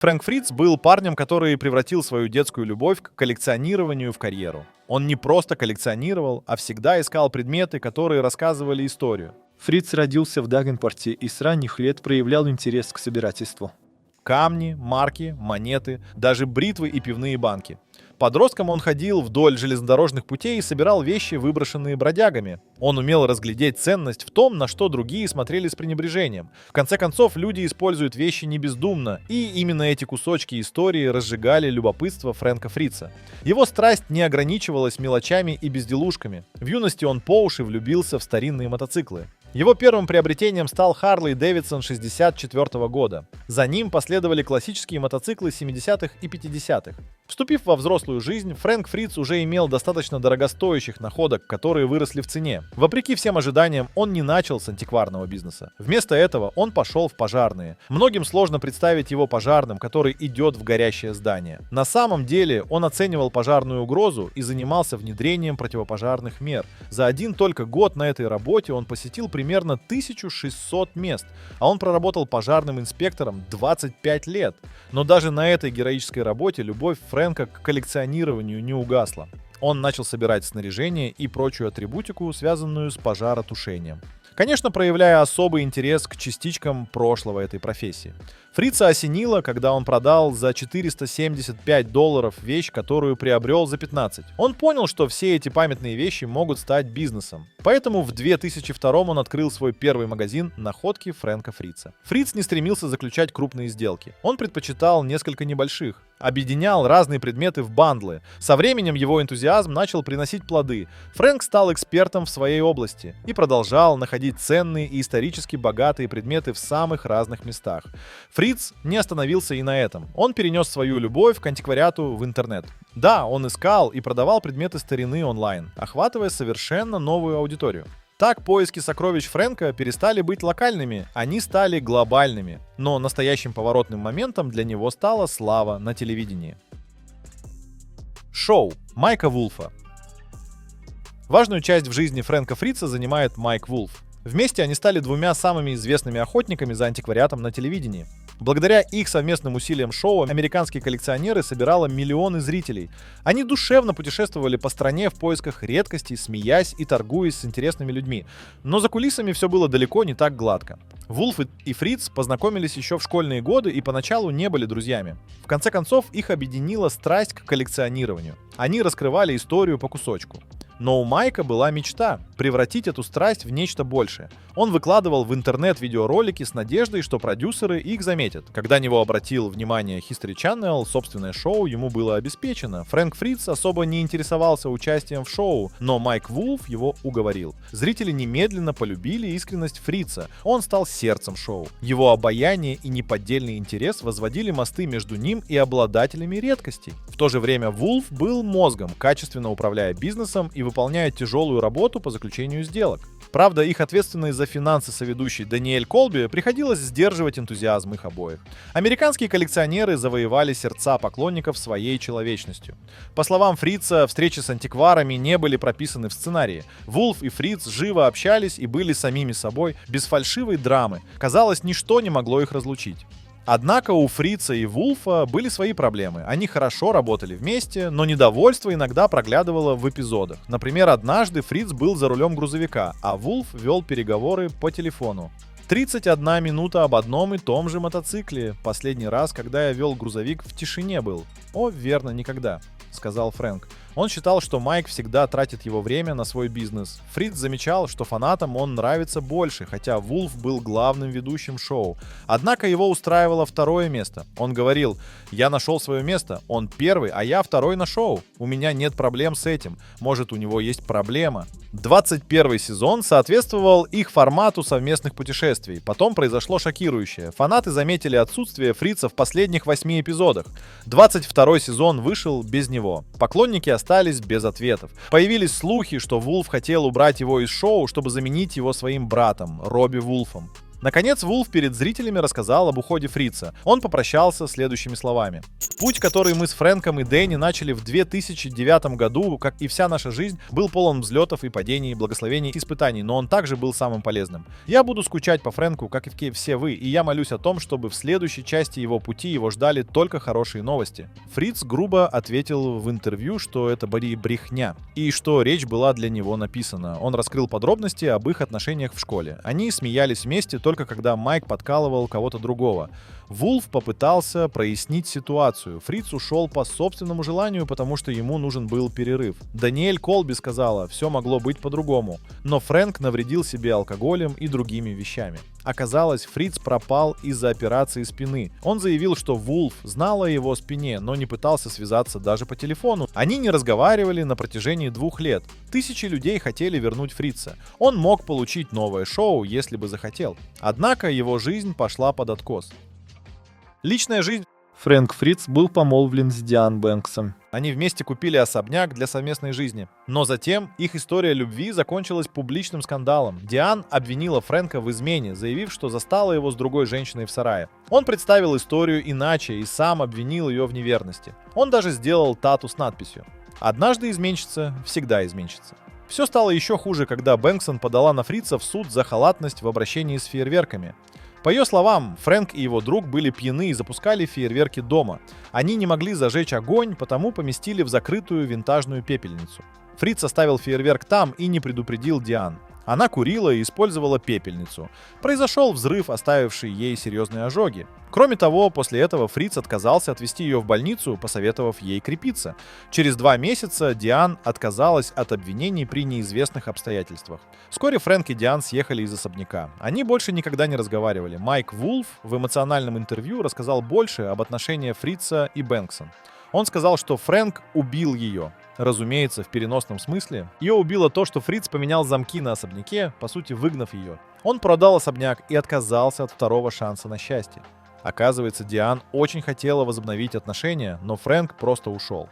Фрэнк Фриц был парнем, который превратил свою детскую любовь к коллекционированию в карьеру. Он не просто коллекционировал, а всегда искал предметы, которые рассказывали историю. Фриц родился в Дагенпорте и с ранних лет проявлял интерес к собирательству. Камни, марки, монеты, даже бритвы и пивные банки. Подростком он ходил вдоль железнодорожных путей и собирал вещи, выброшенные бродягами. Он умел разглядеть ценность в том, на что другие смотрели с пренебрежением. В конце концов, люди используют вещи не бездумно, и именно эти кусочки истории разжигали любопытство Фрэнка Фрица. Его страсть не ограничивалась мелочами и безделушками. В юности он по уши влюбился в старинные мотоциклы. Его первым приобретением стал Harley Davidson 1964 года. За ним последовали классические мотоциклы 70-х и 50-х. Вступив во взрослую жизнь, Фрэнк Фриц уже имел достаточно дорогостоящих находок, которые выросли в цене. Вопреки всем ожиданиям, он не начал с антикварного бизнеса. Вместо этого он пошел в пожарные. Многим сложно представить его пожарным, который идет в горящее здание. На самом деле он оценивал пожарную угрозу и занимался внедрением противопожарных мер. За один только год на этой работе он посетил примерно 1600 мест, а он проработал пожарным инспектором 25 лет. Но даже на этой героической работе любовь Фрэнка к коллекционированию не угасла. Он начал собирать снаряжение и прочую атрибутику, связанную с пожаротушением. Конечно, проявляя особый интерес к частичкам прошлого этой профессии. Фрица осенило, когда он продал за $475 вещь, которую приобрел за 15. Он понял, что все эти памятные вещи могут стать бизнесом. Поэтому в 2002 он открыл свой первый магазин «Находки Фрэнка Фрица». Фриц не стремился заключать крупные сделки. Он предпочитал несколько небольших. Объединял разные предметы в бандлы. Со временем его энтузиазм начал приносить плоды. Фрэнк стал экспертом в своей области и продолжал находить ценные и исторически богатые предметы в самых разных местах. Фриц не остановился и на этом. Он перенес свою любовь к антиквариату в интернет. Да, он искал и продавал предметы старины онлайн, охватывая совершенно новую аудиторию. Так поиски сокровищ Фрэнка перестали быть локальными, они стали глобальными. Но настоящим поворотным моментом для него стала слава на телевидении. Шоу Майка Вулфа. Важную часть в жизни Фрэнка Фрица занимает Майк Вулф. Вместе они стали двумя самыми известными охотниками за антиквариатом на телевидении. Благодаря их совместным усилиям шоу американские коллекционеры собирало миллионы зрителей. Они душевно путешествовали по стране в поисках редкостей, смеясь и торгуясь с интересными людьми. Но за кулисами все было далеко не так гладко. Вулф и Фриц познакомились еще в школьные годы и поначалу не были друзьями. В конце концов, их объединила страсть к коллекционированию. Они раскрывали историю по кусочку. Но у Майка была мечта — превратить эту страсть в нечто большее. Он выкладывал в интернет видеоролики с надеждой, что продюсеры их заметят. Когда на него обратил внимание History Channel, собственное шоу ему было обеспечено. Фрэнк Фриц особо не интересовался участием в шоу, но Майк Вулф его уговорил. Зрители немедленно полюбили искренность Фрица. Он стал сердцем шоу. Его обаяние и неподдельный интерес возводили мосты между ним и обладателями редкостей. В то же время Вулф был мозгом, качественно управляя бизнесом и выполняя тяжелую работу по заключению сделок. Правда, их ответственный за финансы соведущий Даниэль Колби приходилось сдерживать энтузиазм их обоих. Американские коллекционеры завоевали сердца поклонников своей человечностью. По словам Фрица, встречи с антикварами не были прописаны в сценарии. Вулф и Фриц живо общались и были самими собой, без фальшивой драмы. Казалось, ничто не могло их разлучить. Однако у Фрица и Вулфа были свои проблемы. Они хорошо работали вместе, но недовольство иногда проглядывало в эпизодах. Например, однажды Фриц был за рулем грузовика, а Вулф вел переговоры по телефону. 31 минута об одном и том же мотоцикле. Последний раз, когда я вел грузовик, в тишине был. О, верно, никогда, сказал Фрэнк. Он считал, что Майк всегда тратит его время на свой бизнес. Фриц замечал, что фанатам он нравится больше, хотя Вулф был главным ведущим шоу. Однако его устраивало второе место. Он говорил: «Я нашел свое место, он первый, а я второй на шоу. У меня нет проблем с этим. Может, у него есть проблема». 21 сезон соответствовал их формату совместных путешествий. Потом произошло шокирующее. Фанаты заметили отсутствие Фрица в последних 8 эпизодах. 22 сезон вышел без него. Поклонники остались без ответов. Появились слухи, что Вулф хотел убрать его из шоу, чтобы заменить его своим братом, Робби Вулфом. Наконец, Вулф перед зрителями рассказал об уходе Фрица. Он попрощался следующими словами. Путь, который мы с Фрэнком и Дэнни начали в 2009 году, как и вся наша жизнь, был полон взлетов и падений, благословений и испытаний, но он также был самым полезным. Я буду скучать по Фрэнку, как и все вы, и я молюсь о том, чтобы в следующей части его пути его ждали только хорошие новости. Фриц грубо ответил в интервью, что это брехня, и что речь была для него написана. Он раскрыл подробности об их отношениях в школе. Они смеялись вместе только когда Майк подкалывал кого-то другого. Вулф попытался прояснить ситуацию. Фриц ушел по собственному желанию, потому что ему нужен был перерыв. Даниэль Колби сказала, все могло быть по-другому. Но Фрэнк навредил себе алкоголем и другими вещами. Оказалось, Фриц пропал из-за операции спины. Он заявил, что Вулф знал о его спине, но не пытался связаться даже по телефону. Они не разговаривали на протяжении 2 лет. Тысячи людей хотели вернуть Фрица. Он мог получить новое шоу, если бы захотел. Однако его жизнь пошла под откос. Личная жизнь. Фрэнк Фриц был помолвлен с Диан Бэнксом. Они вместе купили особняк для совместной жизни. Но затем их история любви закончилась публичным скандалом. Диан обвинила Фрэнка в измене, заявив, что застала его с другой женщиной в сарае. Он представил историю иначе и сам обвинил ее в неверности. Он даже сделал тату с надписью «Однажды изменщица, всегда изменщица». Все стало еще хуже, когда Бэнксон подала на Фрица в суд за халатность в обращении с фейерверками. По ее словам, Фрэнк и его друг были пьяны и запускали фейерверки дома. Они не могли зажечь огонь, потому поместили в закрытую винтажную пепельницу. Фриц оставил фейерверк там и не предупредил Диан. Она курила и использовала пепельницу. Произошел взрыв, оставивший ей серьезные ожоги. Кроме того, после этого Фриц отказался отвезти ее в больницу, посоветовав ей крепиться. Через 2 месяца Диан отказалась от обвинений при неизвестных обстоятельствах. Вскоре Фрэнк и Диан съехали из особняка. Они больше никогда не разговаривали. Майк Вулф в эмоциональном интервью рассказал больше об отношениях Фрица и Бэнксон. Он сказал, что Фрэнк убил ее. Разумеется, в переносном смысле. Ее убило то, что Фриц поменял замки на особняке, по сути, выгнав ее. Он продал особняк и отказался от второго шанса на счастье. Оказывается, Диан очень хотела возобновить отношения, но Фрэнк просто ушел.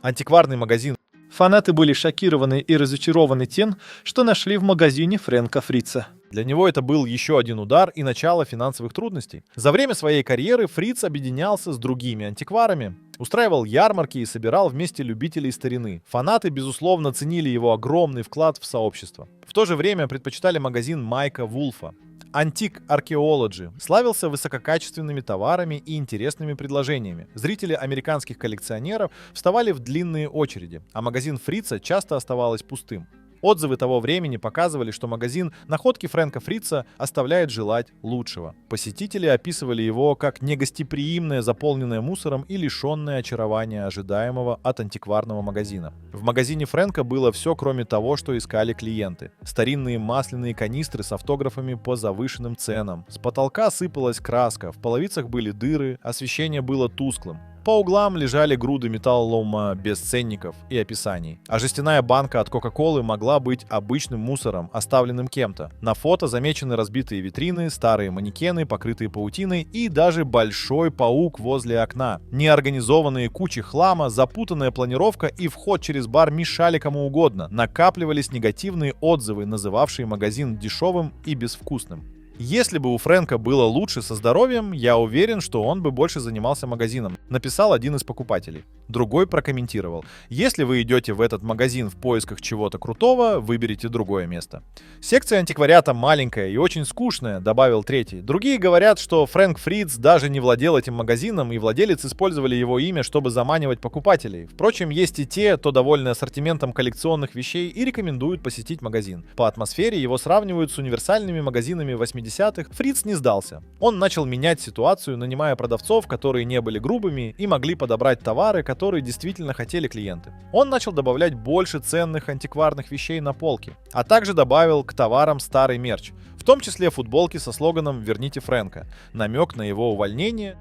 Антикварный магазин. Фанаты были шокированы и разочарованы тем, что нашли в магазине Фрэнка Фрица. Для него это был еще один удар и начало финансовых трудностей. За время своей карьеры Фриц объединялся с другими антикварами, устраивал ярмарки и собирал вместе любителей старины. Фанаты, безусловно, ценили его огромный вклад в сообщество. В то же время предпочитали магазин Майка Вулфа. Antique Archaeology славился высококачественными товарами и интересными предложениями. Зрители американских коллекционеров вставали в длинные очереди, а магазин Фрица часто оставался пустым. Отзывы того времени показывали, что магазин «Находки Фрэнка Фрица» оставляет желать лучшего. Посетители описывали его как негостеприимное, заполненное мусором и лишенное очарования ожидаемого от антикварного магазина. В магазине Фрэнка было все, кроме того, что искали клиенты. Старинные масляные канистры с автографами по завышенным ценам. С потолка сыпалась краска, в половицах были дыры, освещение было тусклым. По углам лежали груды металлолома без ценников и описаний. А жестяная банка от Кока-Колы могла быть обычным мусором, оставленным кем-то. На фото замечены разбитые витрины, старые манекены, покрытые паутиной и даже большой паук возле окна. Неорганизованные кучи хлама, запутанная планировка и вход через бар мешали кому угодно. Накапливались негативные отзывы, называвшие магазин дешевым и безвкусным. Если бы у Фрэнка было лучше со здоровьем, я уверен, что он бы больше занимался магазином, написал один из покупателей. Другой прокомментировал: если вы идете в этот магазин в поисках чего-то крутого, выберите другое место. Секция антиквариата маленькая и очень скучная, добавил третий. Другие говорят, что Фрэнк Фриц даже не владел этим магазином, и владелец использовали его имя, чтобы заманивать покупателей. Впрочем, есть и те, кто довольны ассортиментом коллекционных вещей и рекомендуют посетить магазин. По атмосфере его сравнивают с универсальными магазинами 80-х. Фриц не сдался. Он начал менять ситуацию, нанимая продавцов, которые не были грубыми и могли подобрать товары, которые действительно хотели клиенты. Он начал добавлять больше ценных антикварных вещей на полки, а также добавил к товарам старый мерч, в том числе футболки со слоганом «Верните Фрэнка», намек на его увольнение,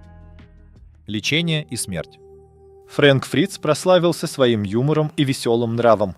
лечение и смерть. Фрэнк Фриц прославился своим юмором и веселым нравом.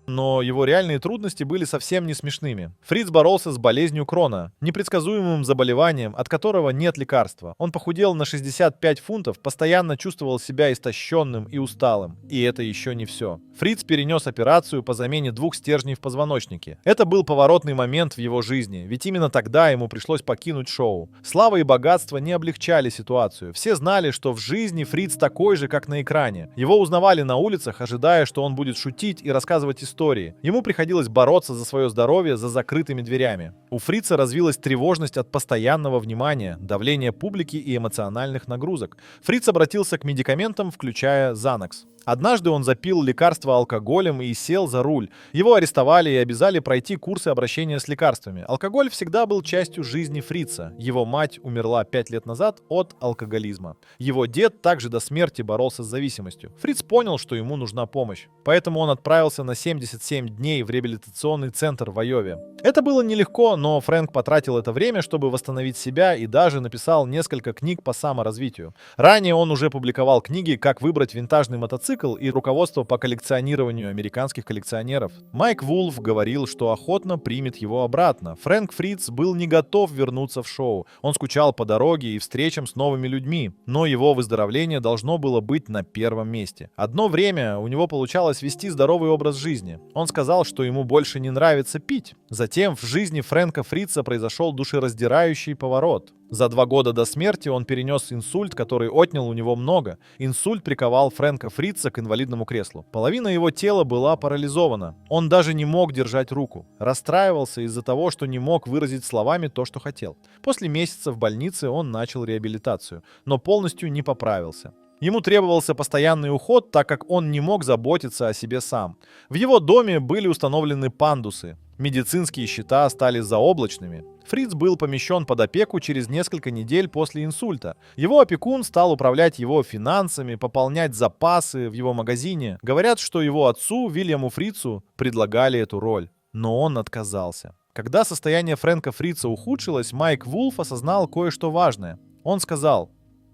Но его реальные трудности были совсем не смешными. Фриц боролся с болезнью Крона, непредсказуемым заболеванием, от которого нет лекарства. Он похудел на 65 фунтов, постоянно чувствовал себя истощенным и усталым. И это еще не все. Фриц перенес операцию по замене 2 стержней в позвоночнике. Это был поворотный момент в его жизни, ведь именно тогда ему пришлось покинуть шоу. Слава и богатство не облегчали ситуацию. Все знали, что в жизни Фриц такой же, как на экране. Его узнавали на улицах, ожидая, что он будет шутить и рассказывать истории. Ему приходилось бороться за свое здоровье за закрытыми дверями. У Фрица развилась тревожность от постоянного внимания, давления публики и эмоциональных нагрузок. Фриц обратился к медикаментам, включая Xanax. Однажды он запил лекарство алкоголем и сел за руль. Его арестовали и обязали пройти курсы обращения с лекарствами. Алкоголь всегда был частью жизни Фрица. Его мать умерла 5 лет назад от алкоголизма. Его дед также до смерти боролся с зависимостью. Фриц понял, что ему нужна помощь. Поэтому он отправился на 77 дней в реабилитационный центр в Айове. Это было нелегко, но Фрэнк потратил это время, чтобы восстановить себя, и даже написал несколько книг по саморазвитию. Ранее он уже публиковал книги «Как выбрать винтажный мотоцикл» и «Руководство по коллекционированию американских коллекционеров». Майк Вулф говорил, что охотно примет его обратно. Фрэнк Фриц был не готов вернуться в шоу. Он скучал по дороге и встречам с новыми людьми, но его выздоровление должно было быть на первом месте. Одно время у него получалось вести здоровый образ жизни. Он сказал, что ему больше не нравится пить. Затем в жизни Фрэнка Фрица произошел душераздирающий поворот. За 2 года до смерти он перенес инсульт, который отнял у него много. Инсульт приковал Фрэнка Фрица к инвалидному креслу. Половина его тела была парализована. Он даже не мог держать руку. Расстраивался из-за того, что не мог выразить словами то, что хотел. После месяца в больнице он начал реабилитацию, но полностью не поправился. Ему требовался постоянный уход, так как он не мог заботиться о себе сам. В его доме были установлены пандусы. Медицинские счета стали заоблачными. Фриц был помещен под опеку через несколько недель после инсульта. Его опекун стал управлять его финансами, пополнять запасы в его магазине. Говорят, что его отцу, Вильяму Фрицу, предлагали эту роль, но он отказался. Когда состояние Фрэнка Фрица ухудшилось, Майк Вулф осознал кое-что важное. Он сказал: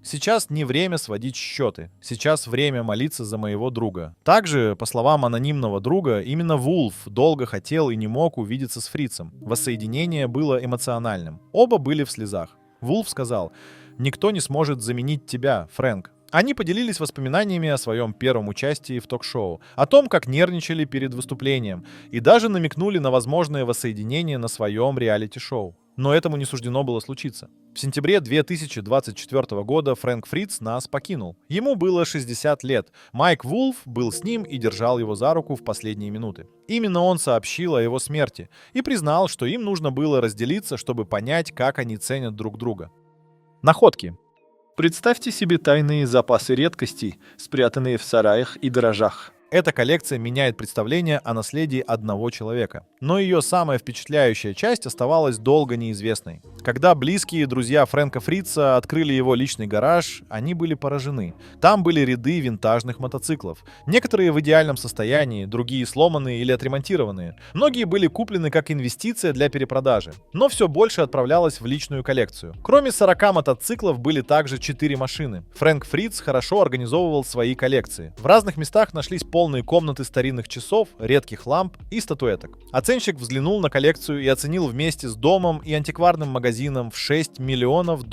«Сейчас не время сводить счеты. Сейчас время молиться за моего друга». Также, по словам анонимного друга, именно Вулф долго хотел и не мог увидеться с Фрицем. Воссоединение было эмоциональным. Оба были в слезах. Вулф сказал: «Никто не сможет заменить тебя, Фрэнк». Они поделились воспоминаниями о своем первом участии в ток-шоу, о том, как нервничали перед выступлением, и даже намекнули на возможное воссоединение на своем реалити-шоу. Но этому не суждено было случиться. В сентябре 2024 года Фрэнк Фриц нас покинул. Ему было 60 лет. Майк Вулф был с ним и держал его за руку в последние минуты. Именно он сообщил о его смерти и признал, что им нужно было разделиться, чтобы понять, как они ценят друг друга. Находки. Представьте себе тайные запасы редкостей, спрятанные в сараях и гаражах. Эта коллекция меняет представление о наследии одного человека. Но ее самая впечатляющая часть оставалась долго неизвестной. Когда близкие друзья Фрэнка Фрица открыли его личный гараж, они были поражены. Там были ряды винтажных мотоциклов. Некоторые в идеальном состоянии, другие сломанные или отремонтированные. Многие были куплены как инвестиция для перепродажи. Но все больше отправлялось в личную коллекцию. Кроме 40 мотоциклов были также 4 машины. Фрэнк Фриц хорошо организовывал свои коллекции. В разных местах нашлись полные комнаты старинных часов, редких ламп и статуэток. Оценщик взглянул на коллекцию и оценил вместе с домом и антикварным магазином в $6 миллионов.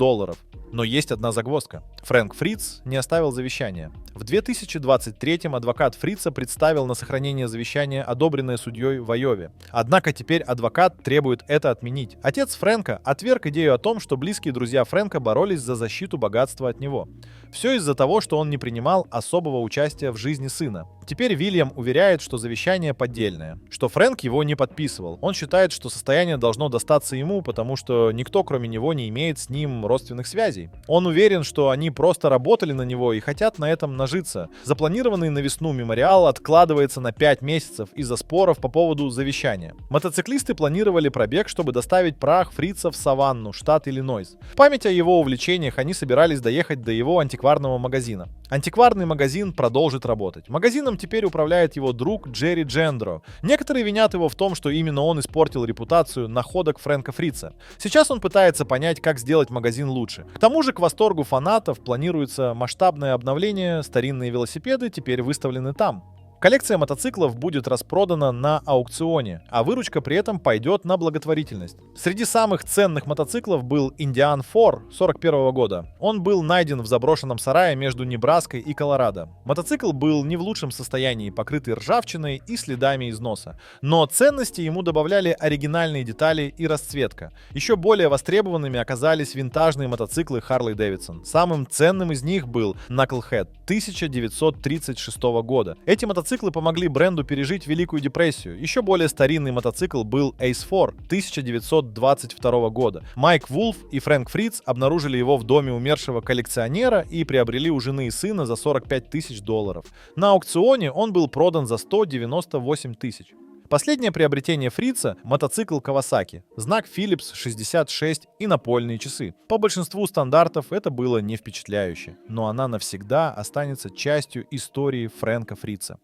Но есть одна загвоздка. Фрэнк Фриц не оставил завещания. В 2023-м адвокат Фрица представил на сохранение завещание, одобренное судьей в Айове. Однако теперь адвокат требует это отменить. Отец Фрэнка отверг идею о том, что близкие друзья Фрэнка боролись за защиту богатства от него. Все из-за того, что он не принимал особого участия в жизни сына. Теперь Вильям уверяет, что завещание поддельное, что Фрэнк его не подписывал. Он считает, что состояние должно достаться ему, потому что никто, кроме него, не имеет с ним родственных связей. Он уверен, что они просто работали на него и хотят на этом нажиться. Запланированный на весну мемориал откладывается на 5 месяцев из-за споров по поводу завещания. Мотоциклисты планировали пробег, чтобы доставить прах Фрица в Саванну, штат Иллинойс. В память о его увлечениях они собирались доехать до его антикварного магазина. Антикварный магазин продолжит работать. Магазином теперь управляет его друг Джерри Джендро. Некоторые винят его в том, что именно он испортил репутацию находок Фрэнка Фрица. Сейчас он пытается понять, как сделать магазин лучше. К тому же, к восторгу фанатов планируется масштабное обновление, старинные велосипеды теперь выставлены там. Коллекция мотоциклов будет распродана на аукционе, а выручка при этом пойдет на благотворительность. Среди самых ценных мотоциклов был Indian 4 41 года. Он был найден в заброшенном сарае между Небраской и Колорадо. Мотоцикл был не в лучшем состоянии, покрытый ржавчиной и следами износа. Но ценности ему добавляли оригинальные детали и расцветка. Еще более востребованными оказались винтажные мотоциклы Harley Davidson. Самым ценным из них был Knucklehead 1936 года. Эти мотоциклы помогли бренду пережить Великую депрессию. Еще более старинный мотоцикл был Ace 4 1922 года. Майк Вулф и Фрэнк Фриц обнаружили его в доме умершего коллекционера и приобрели у жены и сына за $45 000. На аукционе он был продан за $198 000. Последнее приобретение Фрица — мотоцикл Kawasaki, знак Phillips 66 и напольные часы. По большинству стандартов это было не впечатляюще, но она навсегда останется частью истории Фрэнка Фрица.